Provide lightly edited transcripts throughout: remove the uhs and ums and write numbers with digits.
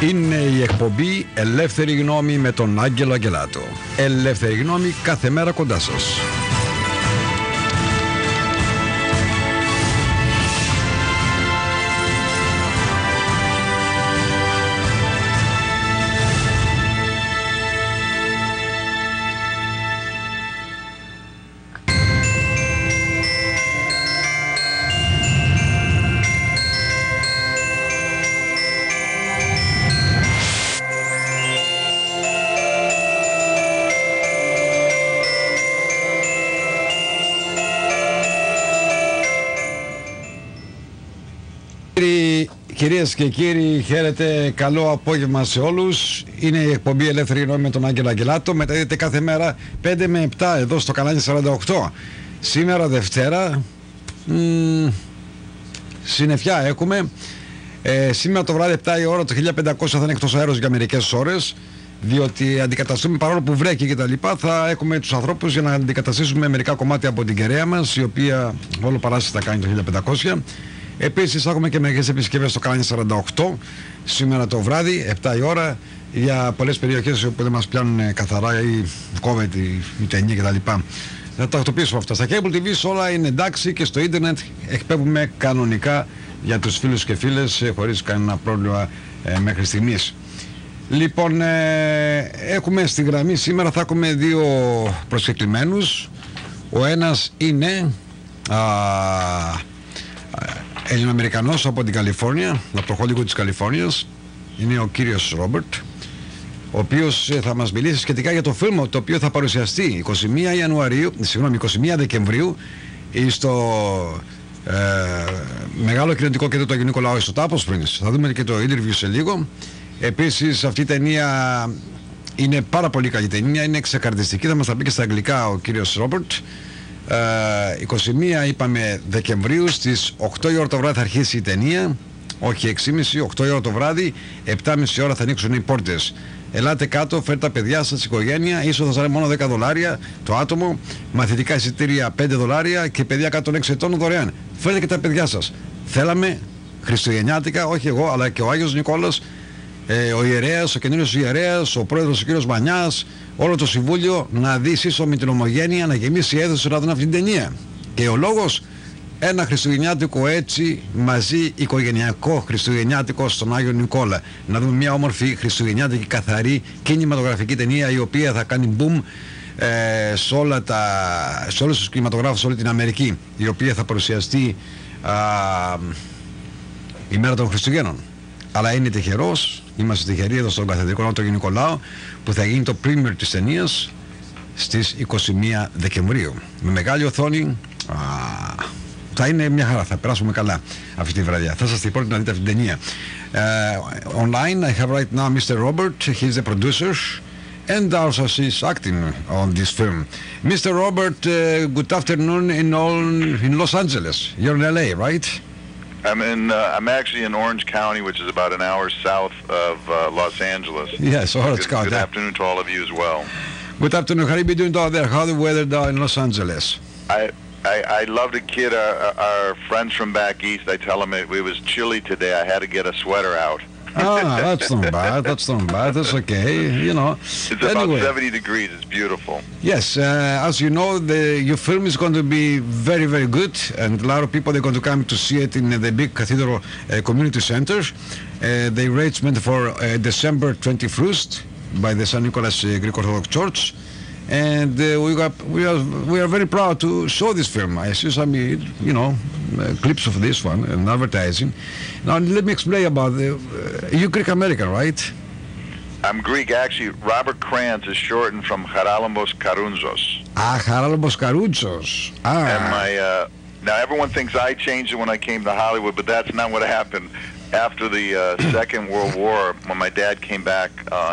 Είναι η εκπομπή Ελεύθερη Γνώμη με τον Άγγελο Αγγελάτο. Ελεύθερη Γνώμη κάθε μέρα κοντά σας. Κυρίες και κύριοι, χαίρετε, καλό απόγευμα σε όλους. Είναι η εκπομπή Ελεύθερη Γνώμη με τον Άγγελο Αγγελάτο. Μεταδίδεται κάθε μέρα 5 με 7 εδώ στο κανάλι 48. Σήμερα Δευτέρα, συννεφιά έχουμε. Σήμερα το βράδυ 7 η ώρα, το 1500 θα είναι εκτός αέρος για μερικές ώρες, διότι αντικαταστούμε, παρόλο που βρέχει και τα λοιπά, θα έχουμε τους ανθρώπους για να αντικαταστήσουμε μερικά κομμάτια από την κεραία μας, η οποία όλο παράσταση θα κάνει το 1500. Επίσης έχουμε και μερικές επισκευές στο κανάλι 48 σήμερα το βράδυ 7 η ώρα για πολλές περιοχές που δεν μας πιάνουν καθαρά ή κόβεται η ταινία κτλ. Θα τα τακτοποιήσουμε αυτά. Στα cable TV όλα είναι εντάξει και στο ίντερνετ εκπέμπουμε κανονικά για τους φίλους και φίλες χωρίς κανένα πρόβλημα μέχρι στιγμής. Λοιπόν, έχουμε στη γραμμή σήμερα, θα έχουμε δύο προσκεκλημένους. Ο ένας είναι Ελληνοαμερικανός από την Καλιφόρνια, από το Hollywood της Καλιφόρνιας. Είναι ο κύριος Ρόμπερτ, ο οποίος θα μας μιλήσει σχετικά για το φιλμ το οποίο θα παρουσιαστεί 21 Δεκεμβρίου στο μεγάλο κοινωνικό κέντρο του Αγίου Νικολάου στο Τάπο Springs. Θα δούμε και το interview σε λίγο. Επίσης αυτή η ταινία είναι πάρα πολύ καλή ταινία, είναι ξεκαρδιστική, θα μας τα πει και στα αγγλικά ο κύριος Ρόμπερτ. 21 είπαμε Δεκεμβρίου στις 8 η ώρα το βράδυ θα αρχίσει η ταινία, όχι 6.30, 8 η ώρα το βράδυ, 7.30 ώρα θα ανοίξουν οι πόρτες. Ελάτε κάτω, φέρτε τα παιδιά σας, οικογένεια, είσοδος θα είναι μόνο $10 το άτομο, μαθητικά εισιτήρια $5 και παιδιά κάτω 6 ετών δωρεάν. Φέρτε και τα παιδιά σας. Θέλαμε χριστουγεννιάτικα, όχι εγώ αλλά και ο Άγιος Νικόλας, ο ιερέας, ο καινούριο ιερέας, ο πρόεδρος ο κύριος Μανιάς, όλο το συμβούλιο να δει σύσσωμη με την ομογένεια, να γεμίσει η αίθουσα να δουν αυτή την ταινία. Και ο λόγος, ένα χριστουγεννιάτικο έτσι μαζί οικογενειακό χριστουγεννιάτικο στον Άγιο Νικόλα. Να δούμε μια όμορφη χριστουγεννιάτικη καθαρή κινηματογραφική ταινία η οποία θα κάνει boom σε όλους τους κινηματογράφους, σε όλη την Αμερική, η οποία θα παρουσιαστεί η μέρα των Χριστουγέννων. Αλλά είναι τυχερός, είμαστε τυχεροί εδώ στον Καθεδρικό Ναό του Αγίου Νικολάου που θα γίνει το premiere της ταινίας στις 21 Δεκεμβρίου. Με μεγάλη οθόνη, θα είναι μια χαρά, θα περάσουμε καλά αυτή τη βραδιά. Θα σας την πρώτη να δείτε αυτή την ταινία. Online I have right now Mr. Robert, he's the producer and also he's acting on this film. Mr. Robert, good afternoon in Los Angeles. You're in LA, right? I'm actually in Orange County, which is about an hour south of Los Angeles. Yes, Orange County. Good afternoon to all of you as well. Good afternoon. How are you doing down there? How's the weather down in Los Angeles? I love to kid our friends from back east. I tell them it was chilly today. I had to get a sweater out. That's not bad. That's not bad. That's okay. You know. It's about 70 degrees. It's beautiful. Yes, as you know, your film is going to be very, very good, and a lot of people are going to come to see it in the big cathedral community center. The arrangement for December 21st by the St. Nicholas Greek Orthodox Church. And we are very proud to show this film. I see some, clips of this one and advertising. Now let me explain about you're Greek American, right? I'm Greek. Actually, Robert Krantz is shortened from Charalambos Karounzos. Charalambos Karounzos. And now everyone thinks I changed it when I came to Hollywood, but that's not what happened. After the Second World War, when my dad came back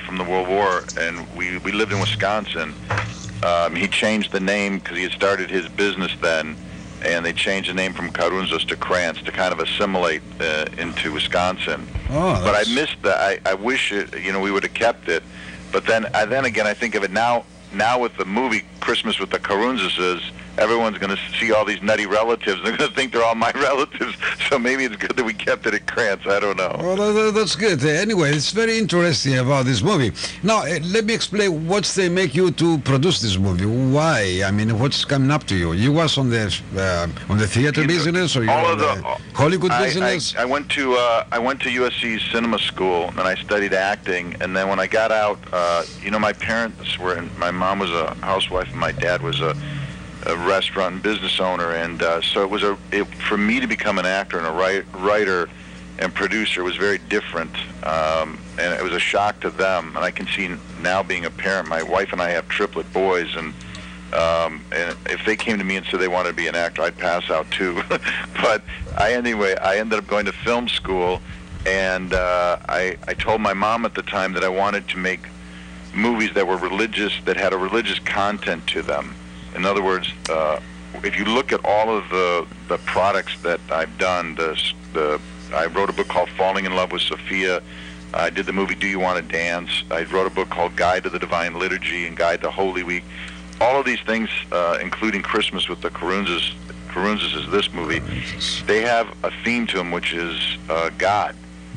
from the World War, and we lived in Wisconsin, he changed the name because he had started his business then, and they changed the name from Karounzos to Krantz to kind of assimilate into Wisconsin. But I missed that. I wish we would have kept it. But then again, I think of it now with the movie Christmas with the Karounzoses, everyone's going to see all these nutty relatives. They're going to think they're all my relatives. So maybe it's good that we kept it at Krantz. I don't know. Well, that's good. Anyway, it's very interesting about this movie. Now, let me explain what's they make you to produce this movie. Why? I mean, what's coming up to you? You was on the theater business, or you on the Hollywood business? I went to USC's cinema school, and I studied acting. And then when I got out, my parents were. My mom was a housewife, and my dad was a restaurant and business owner, and so it was for me to become an actor and a writer and producer was very different, and it was a shock to them. And I can see now, being a parent, my wife and I have triplet boys, and if they came to me and said they wanted to be an actor, I'd pass out too. But I ended up going to film school, and I told my mom at the time that I wanted to make movies that were religious, that had a religious content to them. In other words, if you look at all of the products that I've done, I wrote a book called Falling in Love with Sophia. I did the movie Do You Want to Dance? I wrote a book called Guide to the Divine Liturgy and Guide to Holy Week. All of these things, including Christmas with the Carunzes is this movie, they have a theme to them, which is God.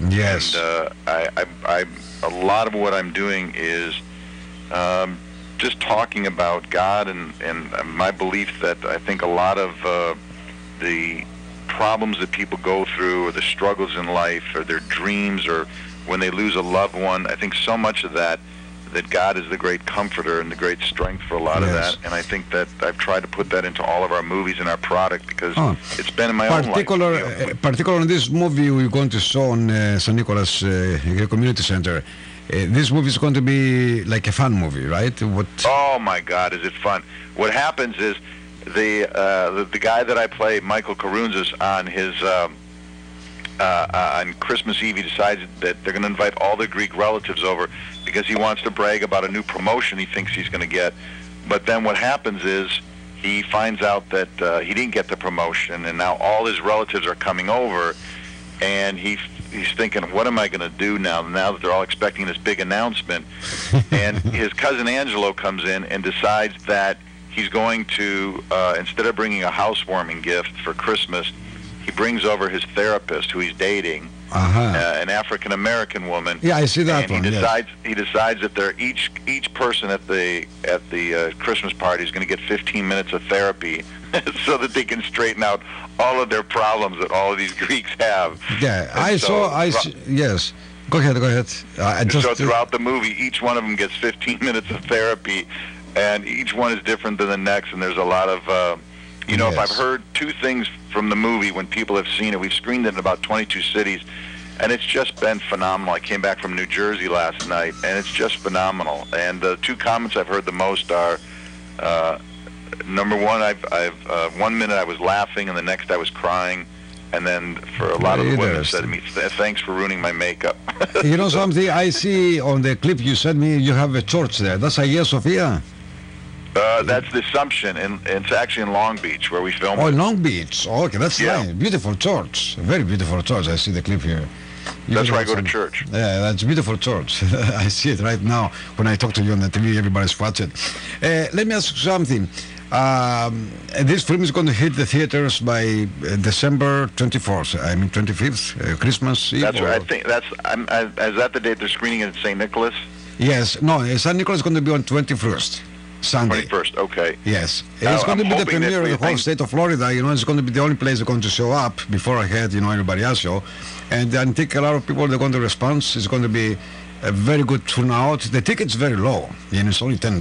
Yes. And a lot of what I'm doing is just talking about God and my belief that I think a lot of the problems that people go through, or the struggles in life, or their dreams, or when they lose a loved one, I think so much of that God is the great comforter and the great strength for a lot of that. And I think that I've tried to put that into all of our movies and our product, because it's been in my own life. Particularly in this movie we're going to show on St. Nicholas Community Center. This movie is going to be like a fun movie, right? Oh my God, is it fun? What happens is the guy that I play, Michael Carunzes, on his on Christmas Eve, he decides that they're going to invite all the Greek relatives over because he wants to brag about a new promotion he thinks he's going to get. But then what happens is he finds out that he didn't get the promotion, and now all his relatives are coming over, and he's thinking, what am I going to do now that they're all expecting this big announcement? And his cousin Angelo comes in and decides that he's going to, instead of bringing a housewarming gift for Christmas, he brings over his therapist, who he's dating, an African-American woman. Yeah, I see that one. He decides that they're each person at the Christmas party is going to get 15 minutes of therapy, so that they can straighten out all of their problems that all of these Greeks have. Yeah, yes. Go ahead. So throughout the movie, each one of them gets 15 minutes of therapy, and each one is different than the next, and there's a lot of, if I've heard two things from the movie when people have seen it, we've screened it in about 22 cities, and it's just been phenomenal. I came back from New Jersey last night, and it's just phenomenal. And the two comments I've heard the most are, number one, I've 1 minute I was laughing, and the next I was crying. And then for a lot of the women said to me, thanks for ruining my makeup. You know something? I see on the clip you sent me, you have a church there. That's Hagia Sophia? That's the Assumption, and it's actually in Long Beach where we filmed. Oh, Long Beach. Oh, okay, that's nice. Beautiful church. Very beautiful church. I see the clip here. That's where I go to church. Yeah, that's a beautiful church. I see it right now. When I talk to you on the TV, everybody's watching. Let me ask you something. This film is going to hit the theaters by December 24th. I mean 25th, Christmas Eve. That's right. I think is that the date they're screening it in St. Nicholas? Yes. No, St. Nicholas is going to be on 21st. Sunday. 21st, okay. Yes. It's going to be the premiere of the whole state of Florida. It's going to be the only place they're going to show up before I had, everybody else show. And I think a lot of people, they're going to respond. It's going to be a very good turnout. The ticket's very low. It's only $10.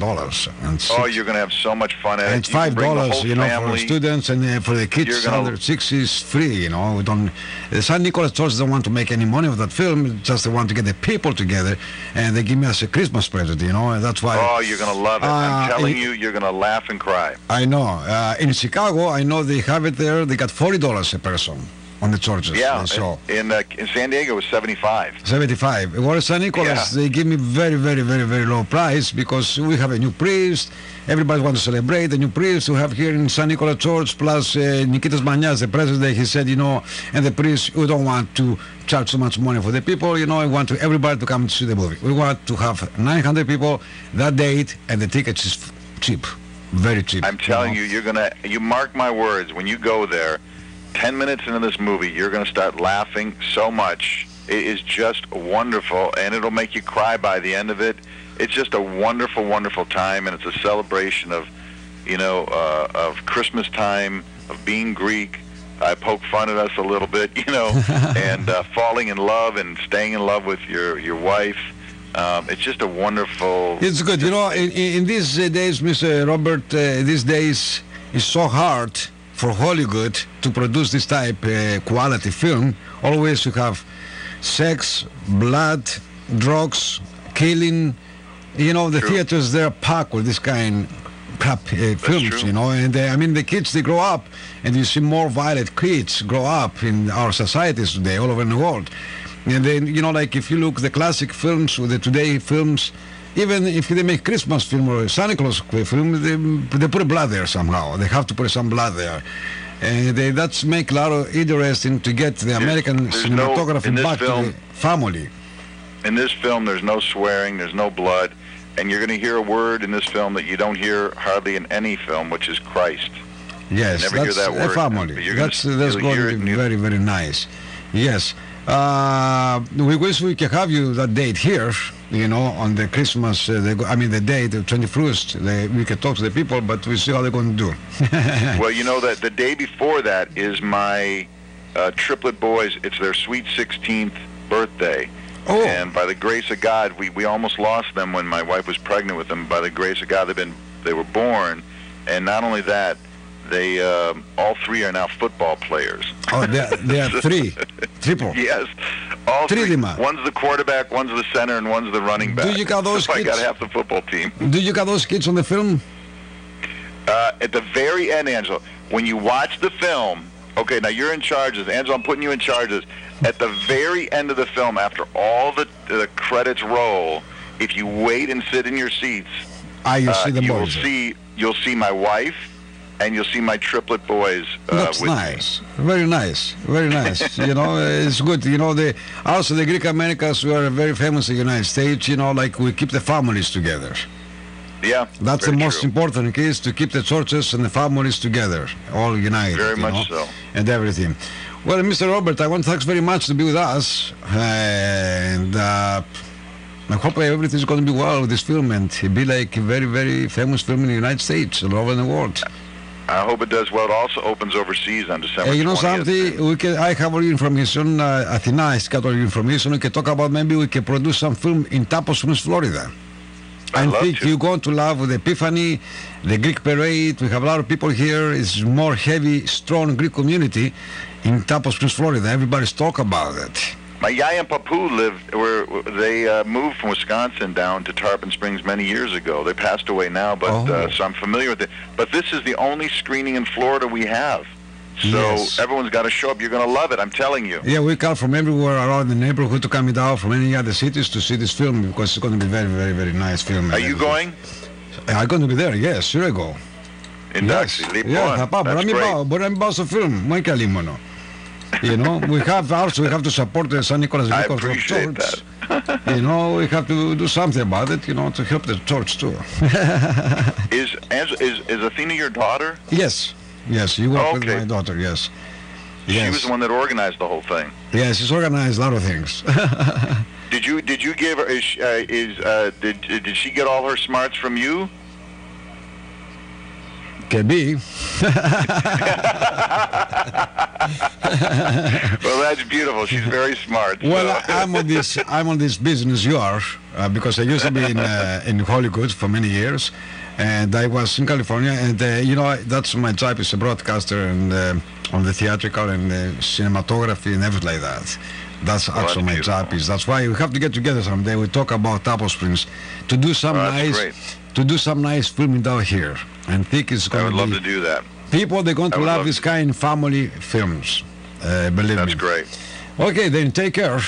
And you're going to have so much fun at it. And it's $5, for students, and for the kids under 6 is free. We don't. The St. Nicholas Church doesn't want to make any money of that film. Just they want to get the people together, and they give me as a Christmas present. And that's why. Oh, you're going to love it. I'm telling you, you're going to laugh and cry. I know. In Chicago, I know they have it there. They got $40 a person on the churches. Yeah, in San Diego it was 75. 75. Well, St. Nicholas, they give me very, very, very, very low price because we have a new priest. Everybody wants to celebrate the new priest we have here in St. Nicholas Church. Plus, Nikitas Manias, the president, he said, and the priest, we don't want to charge so much money for the people. We want everybody to come to see the movie. We want to have 900 people that date, and the tickets is cheap. very cheap. I'm telling you, you mark my words, when you go there, 10 minutes into this movie, you're going to start laughing so much. It is just wonderful, and it'll make you cry by the end of it. It's just a wonderful, wonderful time, and it's a celebration of, of Christmas time, of being Greek. I poke fun at us a little bit, and falling in love and staying in love with your wife. It's just a wonderful... It's good. In these days, Mr. Robert, these days it's so hard for Hollywood to produce this type quality film. Always you have sex, blood, drugs, killing. The True. theaters, they're packed with this kind crap films, and the kids, they grow up, and you see more violent kids grow up in our societies today all over the world. And then, like if you look the classic films or the today films, even if they make Christmas film or Santa Claus film, they put blood there somehow. They have to put some blood there. And that's make a lot of interesting to get the American cinematography back to the family. In this film, there's no swearing, there's no blood, and you're going to hear a word in this film that you don't hear hardly in any film, which is Christ. Yes, you never that's hear that word. A family. That's going to be very, very nice. Yes. We wish we could have you that date here, on the Christmas, the day, the 21st. We could talk to the people, but we see how they're going to do. Well, that the day before that is my triplet boys. It's their sweet 16th birthday. Oh. And by the grace of God, we almost lost them when my wife was pregnant with them. By the grace of God, they were born. And not only that, they all three are now football players. Oh, they are three. Triple. Yes. All three. One's the quarterback, one's the center, and one's the running back. Do you got those kids? I got half the football team. Do you got those kids on the film? At the very end, Angelo, when you watch the film, okay, now you're in charges. Angelo, I'm putting you in charges. At the very end of the film, after all the credits roll, if you wait and sit in your seats, you'll see my wife, and you'll see my triplet boys. That's nice. Very nice. Very nice. It's good. Also the Greek Americans, we are very famous in the United States, like we keep the families together. Yeah. That's the most important case, to keep the churches and the families together, all united. Very much so. And everything. Well, Mr. Robert, I want to thanks very much to be with us, and I hope everything's going to be well with this film, and it'll be like a very, very famous film in the United States, all over the world. I hope it does well. It also opens overseas on December 20th. Something, I have all your information, Athena has got all your information. We can talk about, maybe we can produce some film in Tapos Springs, Florida. I think you're going to love the Epiphany, the Greek parade. We have a lot of people here. It's more heavy, strong Greek community in Tapos Springs, Florida. Everybody's talk about it. My Yaya and Papu they moved from Wisconsin down to Tarpon Springs many years ago. They passed away now, but so I'm familiar with it. But this is the only screening in Florida we have. So everyone's got to show up. You're going to love it, I'm telling you. Yeah, we come from everywhere around the neighborhood to come down from any other cities to see this film, because it's going to be very, very, very nice film. Are you going? I'm going to be there, yes, sure I go. Εντάξει, λοιπόν, θα πάω. Μπορεί να μην πάω στο film, μόνο και αλλή μόνο. We have to support the St. Nicholas Church. We have to do something about it, to help the church too. Is Athena your daughter? Yes, you work with my daughter, yes. She was the one that organized the whole thing. Yes, she's organized a lot of things. Did you give her, did she get all her smarts from you? Can be. Well, that's beautiful. She's very smart. Well, I'm on this business you are, because I used to be in Hollywood for many years, and I was in California, and that's my job as a broadcaster and on the theatrical and cinematography and everything like that. That's actually my job. That's why we have to get together someday. We talk about Tapos Springs to do some nice filming down here. And think it's going I would love to do that. People, they're going to love this kind of family films. Believe me. That's great. Okay, then take care.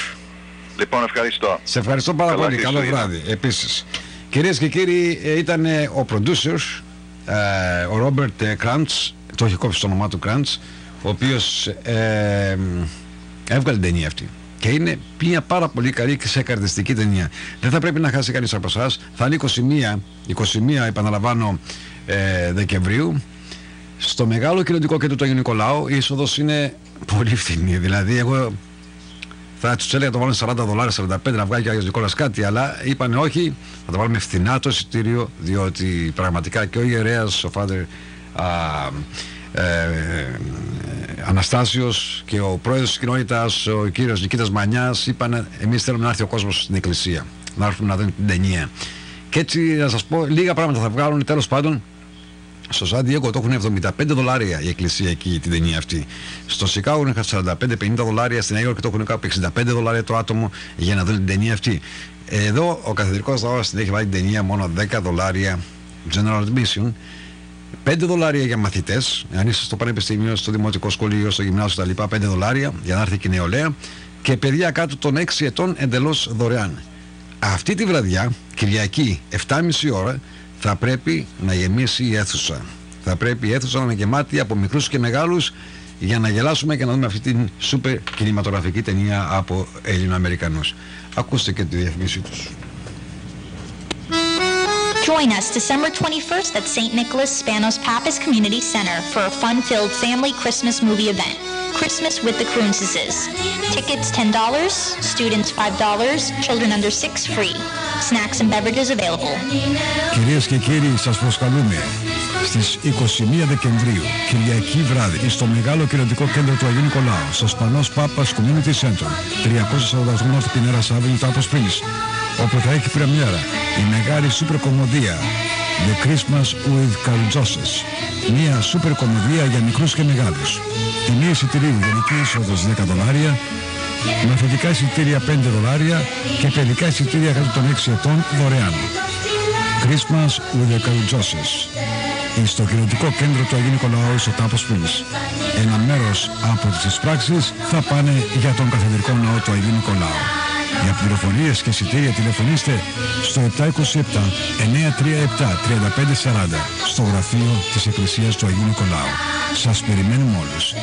Λοιπόν, ευχαριστώ. Σε ευχαριστώ πάρα πολύ. Καλό βράδυ. Επίσης. Κυρίες και κύριοι, ήταν ο producer, ο Ρόμπερτ Κράντς, το έχει κόψει το όνομά του Κράντς, ο οποίος έβγαλε την ταινία αυτή. Και είναι μια πάρα πολύ καλή και ξεκαρδιστική ταινία. Δεν θα πρέπει να χάσει κανείς από εσάς. Θα είναι 21, επαναλαμβάνω, Δεκεμβρίου. Στο μεγάλο κοινωνικό κέντρο του Αγίου Νικολάου η είσοδος είναι πολύ φθηνή. Δηλαδή, εγώ θα τους έλεγα το βάλουν $40, 45 να βγάλει και ο Άγιος Νικόλας κάτι, αλλά είπανε όχι, θα το βάλουμε φθηνά το εισιτήριο, διότι πραγματικά και ο ιερέας, ο Φάτερ Αναστάσιος και ο πρόεδρος της κοινότητας, ο κύριος Νικήτας Μανιάς, είπαν εμείς θέλουμε να έρθει ο κόσμος στην εκκλησία, να έρθουν να δουν την ταινία. Και έτσι να σας πω, λίγα πράγματα θα βγάλουν. Τέλος πάντων, στο Σαν Διέγκο το έχουν $75 η εκκλησία εκεί την ταινία αυτή. Στο Σικάγο έχουν $45-50, στην Νέα Υόρκη το έχουν κάπου $65 το άτομο για να δουν την ταινία αυτή. Εδώ ο καθεδρικός ναός την έχει βάλει την ταινία μόνο $10 general admission, $5 για μαθητές, αν είστε στο πανεπιστήμιο, στο δημοτικό σχολείο, στο γυμνάσιο κτλ. $5 για να έρθει και η νεολαία, και παιδιά κάτω των 6 ετών εντελώς δωρεάν. Αυτή τη βραδιά, Κυριακή, 7.30 ώρα, θα πρέπει να γεμίσει η αίθουσα. Θα πρέπει η αίθουσα να είναι γεμάτη από μικρούς και μεγάλους για να γελάσουμε και να δούμε αυτή την σούπερ κινηματογραφική ταινία από Έλληνο-Αμερικανούς. Ακούστε και τη διαφήμιση τους. Join us December 21st at St. Nicholas Spanos Pappas Community Center for a fun-filled family Christmas movie event. Christmas with the Kroonses. Tickets $10, students $5, children under 6 free. Snacks and beverages available. Κυρίες και κύριοι, σας προσκαλούμε στις 21 Δεκεμβρίου, Κυριακή βράδυ, στο μεγάλο κοινωνικό κέντρο του Αγίου Νικολάου, στο Spanos Pappas Community Center, 348 North Pineiras Avenue, Tapos Springs, όπου θα έχει πρεμιέρα η μεγάλη σούπερ κομμωδία The Christmas with Carl. Μια σούπερ κομμωδία για μικρούς και μεγάλους. Τιμή εισιτηρίου γενική είσοδος $10, μαθητικά εισιτήρια $5 και παιδικά εισιτήρια κάτω των 6 ετών δωρεάν. Christmas with the Carl. Στο κοινωνικό κέντρο του Αγίου Νικολάου στο Tapos Springs. Ένα μέρος από τις εισπράξεις θα πάνε για τον καθεδρικό ναό του Αγίου Νικολάου. Για πληροφορίες και εισιτήρια τηλεφωνήστε στο 727-937-3540 στο γραφείο της Εκκλησίας του Αγίου Νικολάου. Σας περιμένουμε όλους.